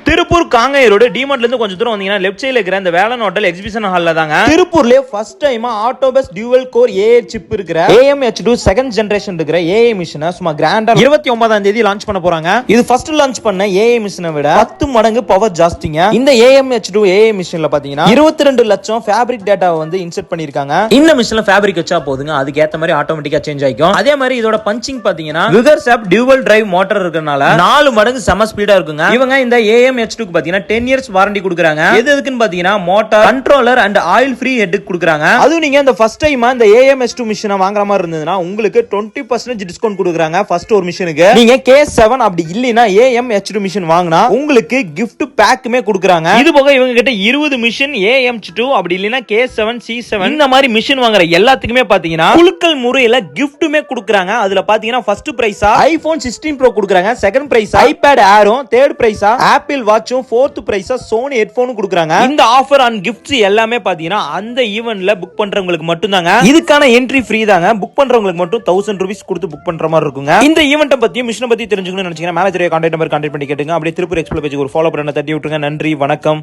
Tiruppur காங்கை road டிமார்ட்ல இருந்து கொஞ்சம் தூரம் வந்தீங்கன்னா லெஃப்ட் சைடுல இருக்கிற இந்த வேலன் ஹோட்டல் எக்ஸிபிஷன் ஹால்ல தாங்க திருப்பூர்லயே ஃபர்ஸ்ட் டைமா octopus dual core AI chip இருக்கிற AMH2 செகண்ட் ஜெனரேஷன் இருக்கிற ஏஐ மிஷினை சும்மா கிராண்டா 29ஆம் தேதி லான்ச் பண்ண போறாங்க. இது ஃபர்ஸ்ட் லான்ச் பண்ண ஏஐ மிஷினை விட 10 மடங்கு பவர் ஜாஸ்திங்க. இந்த AMH2 ஏஐ மிஷின்ல பாத்தீங்கன்னா 22 லட்சம் ஃபேப்ரிக் டேட்டாவை வந்து இன்சர்ட் பண்ணிருக்காங்க. இந்த மிஷின்ல ஃபேப்ரிக் வச்சா போதுங்க, அதுக்கு ஏத்த மாதிரி ஆட்டோமேட்டிக்கா சேஞ்ச் ஆயிக்கும். அதே மாதிரி இதோட பஞ்சிங் பாத்தீங்கன்னா விகர்சாப் டியூவல் டிரைவ் மோட்டார் இருக்கறனால 4 மடங்கு செம ஸ்பீடா இருக்குங்க. இவங்க இந்த AMH2 க்கு பாத்தீங்கன்னா 10 இயர்ஸ் வாரண்டி கொடுக்கறாங்க. எதுக்குன்னு பாத்தீங்கன்னா motor controller and oil free head கொடுக்கறாங்க. அதுவும் நீங்க இந்த ஃபர்ஸ்ட் டைமா இந்த AMH2 மிஷினை வாங்குற மாதிரி இருந்ததுன்னா உங்களுக்கு 20% டிஸ்கவுண்ட் கொடுக்கறாங்க ஃபர்ஸ்ட் ஒரு மிஷினுக்கு. நீங்க K7 அப்படி இல்லனா AMH2 மிஷின் வாங்குனா உங்களுக்கு gift பேக்குமே கொடுக்கறாங்க. இது போக இவங்க கிட்ட 20 மிஷின் AMH2 அப்படி இல்லனா K7 C7 இந்த மாதிரி மிஷின் வாங்குற எல்லாத்துக்குமே பாத்தீங்கன்னா குலுக்கல் முறையில கிஃப்ட்டுமே கொடுக்கறாங்க. அதுல பாத்தீங்கன்னா ஃபர்ஸ்ட் பிரைஸா iPhone 16 Pro கொடுக்கறாங்க, செகண்ட் பிரைஸா iPad Air, தேர்ட் பிரைஸா Apple Watch, ஃபோர்த் பிரைஸா Sony ஹெட்போன் கொடுக்கறாங்க. இந்த ஆஃபர் அண்ட் கிஃப்ட்ஸ் எல்லாமே பாத்தீங்கன்னா அந்த ஈவென்ட்ல புக் பண்றவங்களுக்கு மட்டும் தாங்க. இதுக்கான என்ட்ரி ஃப்ரீ தாங்க. புக் பண்றவங்களுக்கு மட்டும் 1000 ரூபீஸ் கொடுத்து புக் பண்ற மாதிரி இருக்குங்க. இந்த ஈவென்ட் பத்தி மிஷினை பத்தி தெரிஞ்சுக்கணும்னு நினைச்சீங்கன்னா மேலே கான்டாக்ட் நம்பர் கான்டாக்ட் பண்ணி கேட்டுங்க. அப்படியே திருப்பூர் எக்ஸ்ப்ளோர் பேஜ் ஒரு ஃபாலோ பண்ண தட்டி விட்டுருங்க. நன்றி, வணக்கம்.